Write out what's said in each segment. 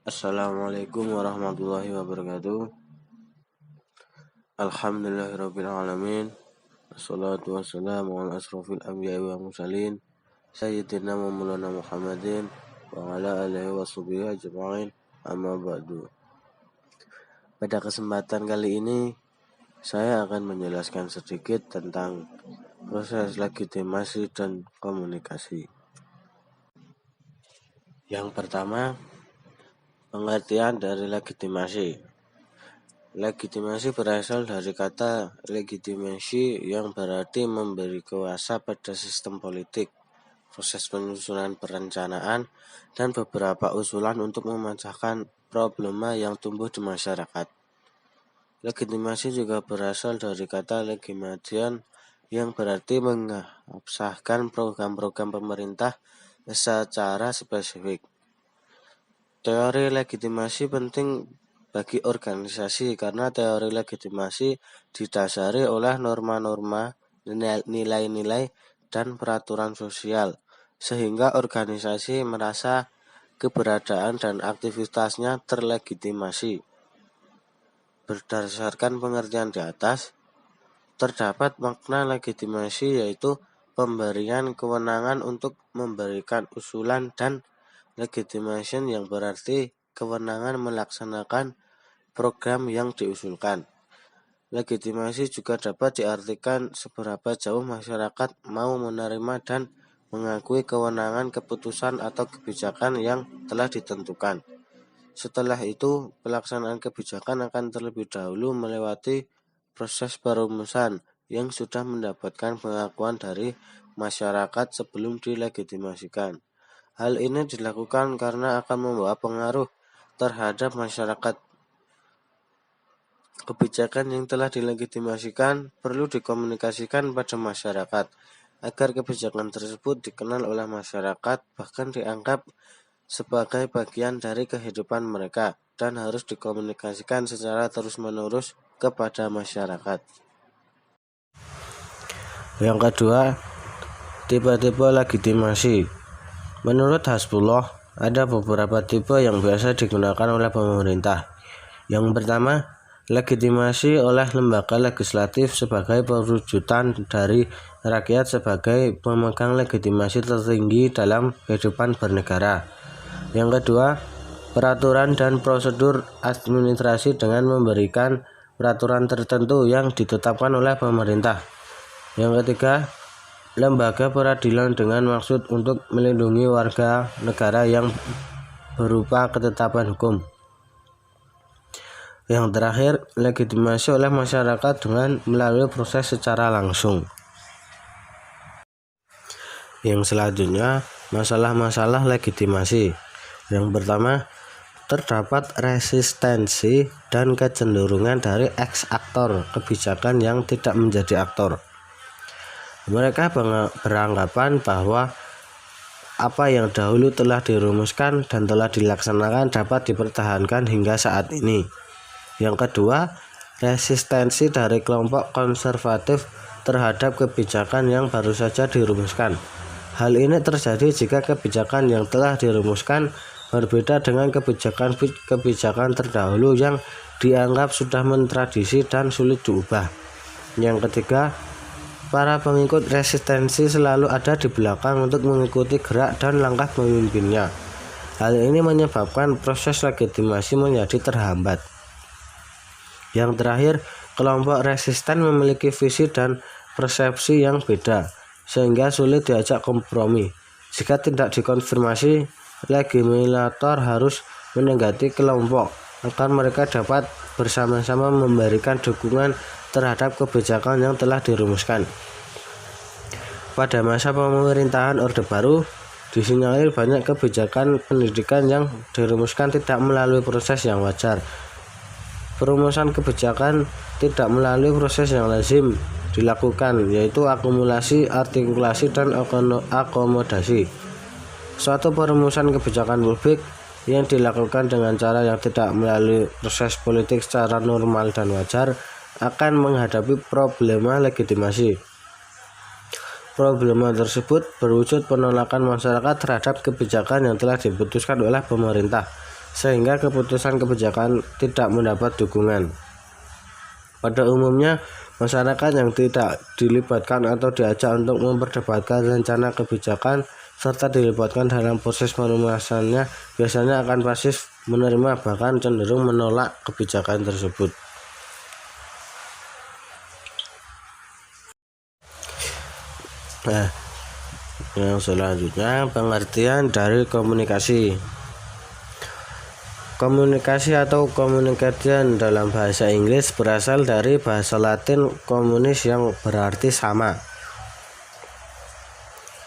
Assalamualaikum warahmatullahi wabarakatuh. Alhamdulillahirabbil alamin. Wassalatu wassalamu ala asrofil anbiya'i wal mursalin sayyidina wa maulana Muhammadin wa ala alihi washabihi ajma'in. Amma ba'du. Pada kesempatan kali ini saya akan menjelaskan sedikit tentang proses legitimasi dan komunikasi. Yang pertama, pengertian dari legitimasi. Legitimasi berasal dari kata legitimasi yang berarti memberi kuasa pada sistem politik, proses penyusunan perencanaan, dan beberapa usulan untuk memecahkan problema yang tumbuh di masyarakat. Legitimasi juga berasal dari kata legitimation yang berarti mengesahkan program-program pemerintah secara spesifik. Teori legitimasi penting bagi organisasi karena teori legitimasi didasari oleh norma-norma, nilai-nilai, dan peraturan sosial, sehingga organisasi merasa keberadaan dan aktivitasnya terlegitimasi. Berdasarkan pengertian di atas, terdapat makna legitimasi yaitu pemberian kewenangan untuk memberikan usulan dan legitimation yang berarti kewenangan melaksanakan program yang diusulkan. Legitimasi juga dapat diartikan seberapa jauh masyarakat mau menerima dan mengakui kewenangan keputusan atau kebijakan yang telah ditentukan. Setelah itu, pelaksanaan kebijakan akan terlebih dahulu melewati proses perumusan yang sudah mendapatkan pengakuan dari masyarakat sebelum dilegitimasikan. Hal ini dilakukan karena akan membawa pengaruh terhadap masyarakat. Kebijakan yang telah dilegitimasikan perlu dikomunikasikan pada masyarakat agar kebijakan tersebut dikenal oleh masyarakat, bahkan dianggap sebagai bagian dari kehidupan mereka dan harus dikomunikasikan secara terus-menerus kepada masyarakat. Yang kedua, tipe-tipe legitimasi. Menurut Hasbullah, ada beberapa tipe yang biasa digunakan oleh pemerintah. Yang pertama, legitimasi oleh lembaga legislatif sebagai perwujudan dari rakyat sebagai pemegang legitimasi tertinggi dalam kehidupan bernegara. Yang kedua, peraturan dan prosedur administrasi dengan memberikan peraturan tertentu yang ditetapkan oleh pemerintah. Yang ketiga, lembaga peradilan dengan maksud untuk melindungi warga negara yang berupa ketetapan hukum. Yang terakhir, legitimasi oleh masyarakat dengan melalui proses secara langsung. Yang selanjutnya, masalah-masalah legitimasi. Yang pertama, terdapat resistensi dan kecenderungan dari eks-aktor kebijakan yang tidak menjadi aktor. Mereka beranggapan bahwa apa yang dahulu telah dirumuskan dan telah dilaksanakan dapat dipertahankan hingga saat ini. Yang kedua, resistensi dari kelompok konservatif terhadap kebijakan yang baru saja dirumuskan. Hal ini terjadi jika kebijakan yang telah dirumuskan berbeda dengan kebijakan terdahulu yang dianggap sudah mentradisi dan sulit diubah. Yang ketiga, para pengikut resistensi selalu ada di belakang untuk mengikuti gerak dan langkah pemimpinnya. Hal ini menyebabkan proses legitimasi menjadi terhambat. Yang terakhir, kelompok resisten memiliki visi dan persepsi yang beda, sehingga sulit diajak kompromi. Jika tidak dikonfirmasi, legislator harus menegati kelompok agar mereka dapat bersama-sama memberikan dukungan terhadap kebijakan yang telah dirumuskan. Pada masa pemerintahan Orde Baru, disinyalir banyak kebijakan pendidikan yang dirumuskan tidak melalui proses yang wajar. Perumusan kebijakan tidak melalui proses yang lazim dilakukan, yaitu akumulasi, artikulasi, dan akomodasi. Suatu perumusan kebijakan publik yang dilakukan dengan cara yang tidak melalui proses politik secara normal dan wajar akan menghadapi problema legitimasi. Problema tersebut berwujud penolakan masyarakat terhadap kebijakan yang telah diputuskan oleh pemerintah, sehingga keputusan kebijakan tidak mendapat dukungan. Pada umumnya, masyarakat yang tidak dilibatkan atau diajak untuk memperdebatkan rencana kebijakan serta dilibatkan dalam proses perumasannya biasanya akan pasif menerima, bahkan cenderung menolak kebijakan tersebut. Nah, yang selanjutnya pengertian dari komunikasi. Komunikasi atau communication dalam bahasa Inggris berasal dari bahasa Latin communis yang berarti sama.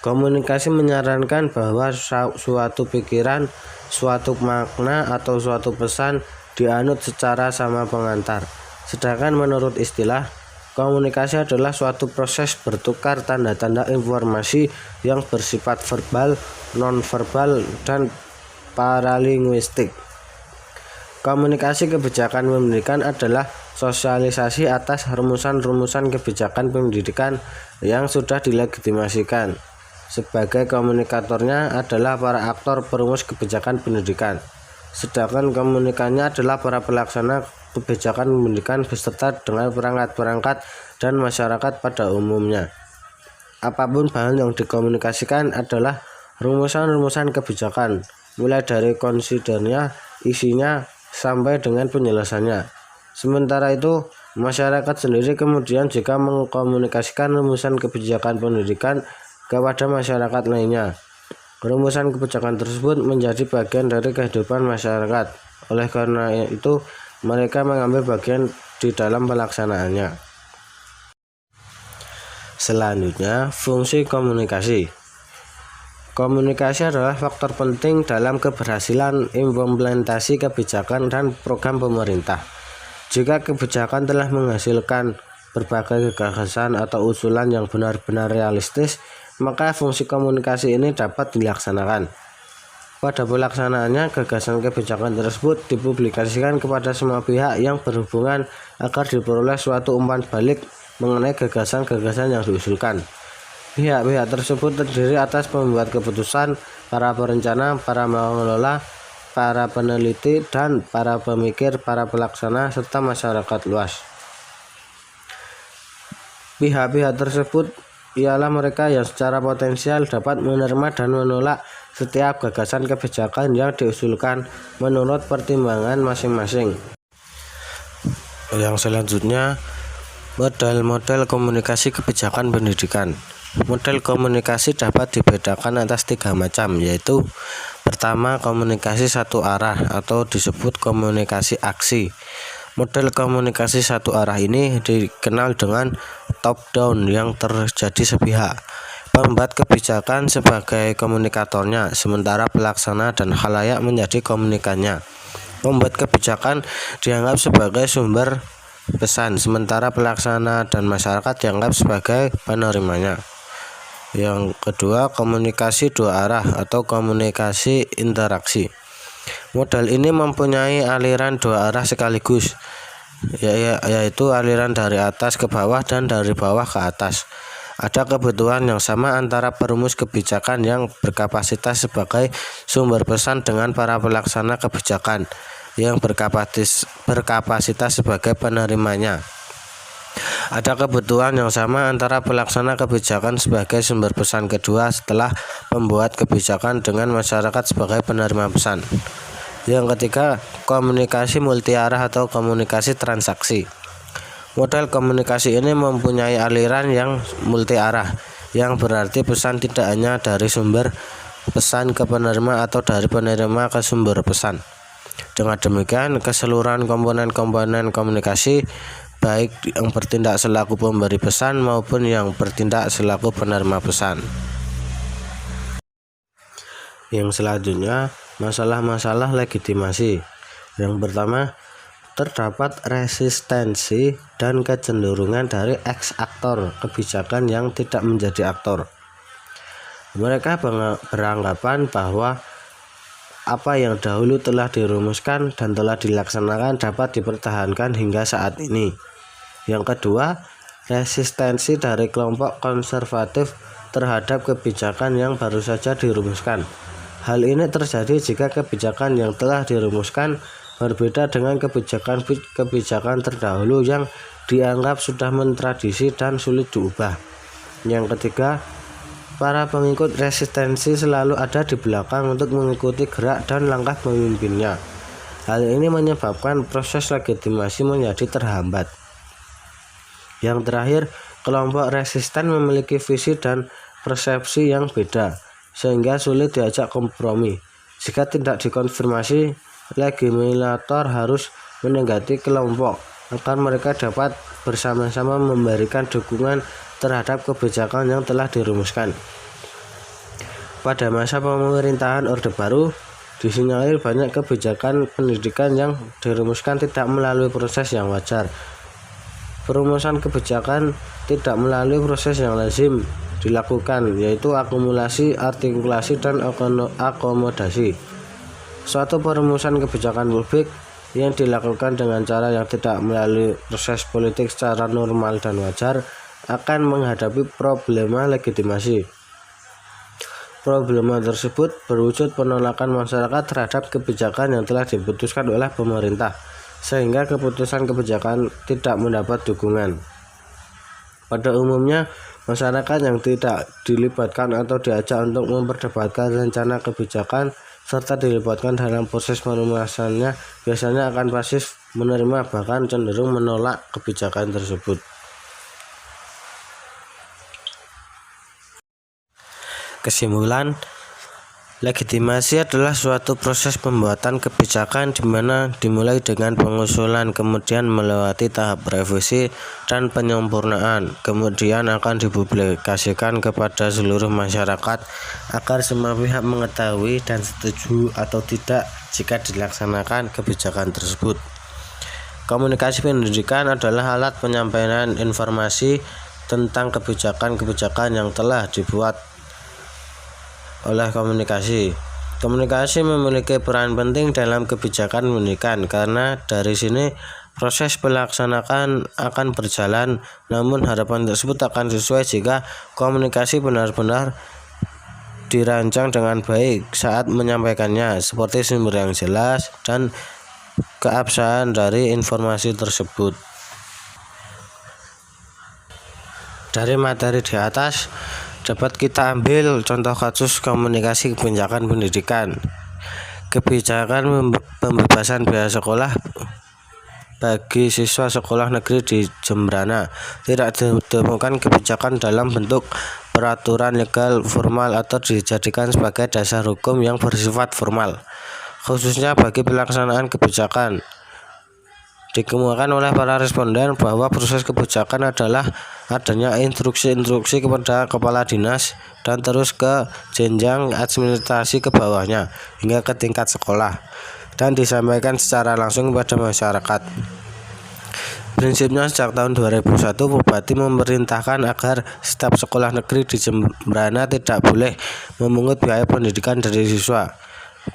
Komunikasi menyarankan bahwa suatu pikiran, suatu makna, atau suatu pesan dianut secara sama pengantar. Sedangkan menurut istilah, komunikasi adalah suatu proses bertukar tanda-tanda informasi yang bersifat verbal, nonverbal, dan paralinguistik. Komunikasi kebijakan pendidikan adalah sosialisasi atas rumusan-rumusan kebijakan pendidikan yang sudah dilegitimasikan. Sebagai komunikatornya adalah para aktor perumus kebijakan pendidikan, sedangkan komunikannya adalah para pelaksana kebijakan pendidikan beserta dengan perangkat-perangkat dan masyarakat pada umumnya. Apapun bahan yang dikomunikasikan adalah rumusan-rumusan kebijakan, mulai dari konsidernya, isinya, sampai dengan penjelasannya. Sementara itu, masyarakat sendiri kemudian jika mengkomunikasikan rumusan kebijakan pendidikan kepada masyarakat lainnya. Rumusan kebijakan tersebut menjadi bagian dari kehidupan masyarakat. Oleh karena itu, mereka mengambil bagian di dalam pelaksanaannya. Selanjutnya, fungsi komunikasi. Komunikasi adalah faktor penting dalam keberhasilan implementasi kebijakan dan program pemerintah. Jika kebijakan telah menghasilkan berbagai gagasan atau usulan yang benar-benar realistis, maka fungsi komunikasi ini dapat dilaksanakan. Pada pelaksanaannya, gagasan kebijakan tersebut dipublikasikan kepada semua pihak yang berhubungan agar diperoleh suatu umpan balik mengenai gagasan-gagasan yang diusulkan. Pihak-pihak tersebut terdiri atas pembuat keputusan, para perencana, para pengelola, para peneliti, dan para pemikir, para pelaksana, serta masyarakat luas. Pihak-pihak tersebut ialah mereka yang secara potensial dapat menerima dan menolak setiap gagasan kebijakan yang diusulkan menurut pertimbangan masing-masing. Yang selanjutnya, model-model komunikasi kebijakan pendidikan. Model komunikasi dapat dibedakan atas 3 macam, yaitu pertama, komunikasi satu arah atau disebut komunikasi aksi. Model komunikasi satu arah ini dikenal dengan top down yang terjadi sepihak. Pembuat kebijakan sebagai komunikatornya, sementara pelaksana dan khalayak menjadi komunikannya. Pembuat kebijakan dianggap sebagai sumber pesan, sementara pelaksana dan masyarakat dianggap sebagai penerimanya. Yang kedua, komunikasi dua arah atau komunikasi interaksi. Model ini mempunyai aliran dua arah sekaligus, yaitu aliran dari atas ke bawah dan dari bawah ke atas. Ada kebutuhan yang sama antara perumus kebijakan yang berkapasitas sebagai sumber pesan dengan para pelaksana kebijakan yang berkapasitas sebagai penerimanya. Ada kebutuhan yang sama antara pelaksana kebijakan sebagai sumber pesan kedua setelah pembuat kebijakan dengan masyarakat sebagai penerima pesan. Yang ketiga, komunikasi multi arah atau komunikasi transaksi. Model komunikasi ini mempunyai aliran yang multi arah, yang berarti pesan tidak hanya dari sumber pesan ke penerima atau dari penerima ke sumber pesan. Dengan demikian, keseluruhan komponen-komponen komunikasi, baik yang bertindak selaku pemberi pesan maupun yang bertindak selaku penerima pesan. Yang selanjutnya, masalah-masalah legitimasi. Yang pertama, terdapat resistensi dan kecenderungan dari eks-aktor kebijakan yang tidak menjadi aktor. Mereka beranggapan bahwa apa yang dahulu telah dirumuskan dan telah dilaksanakan dapat dipertahankan hingga saat ini. Yang kedua, resistensi dari kelompok konservatif terhadap kebijakan yang baru saja dirumuskan. Hal ini terjadi jika kebijakan yang telah dirumuskan berbeda dengan kebijakan terdahulu yang dianggap sudah mentradisi dan sulit diubah. Yang ketiga, para pengikut resistensi selalu ada di belakang untuk mengikuti gerak dan langkah pemimpinnya. Hal ini menyebabkan proses legitimasi menjadi terhambat. Yang terakhir, kelompok resisten memiliki visi dan persepsi yang beda, sehingga sulit diajak kompromi. Jika tidak dikonfirmasi, legislator harus menegati kelompok agar mereka dapat bersama-sama memberikan dukungan terhadap kebijakan yang telah dirumuskan. Pada masa pemerintahan Orde Baru, disinyalir banyak kebijakan pendidikan yang dirumuskan tidak melalui proses yang wajar. Perumusan kebijakan tidak melalui proses yang lazim dilakukan, yaitu akumulasi, artikulasi, dan akomodasi. Suatu perumusan kebijakan publik yang dilakukan dengan cara yang tidak melalui proses politik secara normal dan wajar akan menghadapi problema legitimasi. Problema tersebut berwujud penolakan masyarakat terhadap kebijakan yang telah diputuskan oleh pemerintah, sehingga keputusan kebijakan tidak mendapat dukungan. Pada umumnya, masyarakat yang tidak dilibatkan atau diajak untuk memperdebatkan rencana kebijakan serta dilibatkan dalam proses perumusannya biasanya akan pasif menerima, bahkan cenderung menolak kebijakan tersebut. Kesimpulan, legitimasi adalah suatu proses pembuatan kebijakan di mana dimulai dengan pengusulan, kemudian melewati tahap revisi dan penyempurnaan, kemudian akan dipublikasikan kepada seluruh masyarakat agar semua pihak mengetahui dan setuju atau tidak jika dilaksanakan kebijakan tersebut. Komunikasi pendidikan adalah alat penyampaian informasi tentang kebijakan-kebijakan yang telah dibuat oleh komunikasi. Komunikasi memiliki peran penting dalam kebijakan pendidikan karena dari sini proses pelaksanaan akan berjalan, namun harapan tersebut akan sesuai jika komunikasi benar-benar dirancang dengan baik saat menyampaikannya, seperti sumber yang jelas dan keabsahan dari informasi tersebut. Dari materi di atas dapat kita ambil contoh kasus komunikasi kebijakan pendidikan. Kebijakan pembebasan biaya sekolah bagi siswa sekolah negeri di Jembrana tidak ditemukan kebijakan dalam bentuk peraturan legal formal atau dijadikan sebagai dasar hukum yang bersifat formal, khususnya bagi pelaksanaan kebijakan. Dikemukakan oleh para responden bahwa proses kebijakan adalah adanya instruksi-instruksi kepada kepala dinas dan terus ke jenjang administrasi ke bawahnya hingga ke tingkat sekolah dan disampaikan secara langsung kepada masyarakat. Prinsipnya sejak tahun 2001 Bupati memerintahkan agar staf sekolah negeri di Jembrana tidak boleh memungut biaya pendidikan dari siswa.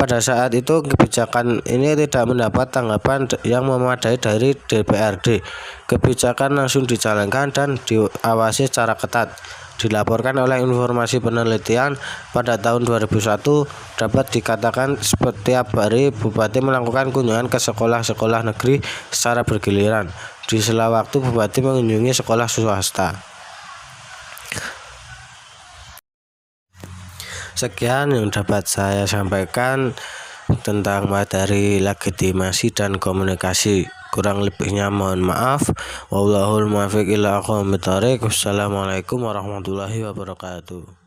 Pada saat itu kebijakan ini tidak mendapat tanggapan yang memadai dari DPRD. Kebijakan langsung dijalankan dan diawasi secara ketat. Dilaporkan oleh informasi penelitian pada tahun 2001 dapat dikatakan setiap hari Bupati melakukan kunjungan ke sekolah-sekolah negeri secara bergiliran. Di sela waktu Bupati mengunjungi sekolah swasta. Sekian yang dapat saya sampaikan tentang materi legitimasi dan komunikasi. Kurang lebihnya mohon maaf. Wallahul muwaffiq ila aqwamit thoriq. Wassalamualaikum warahmatullahi wabarakatuh.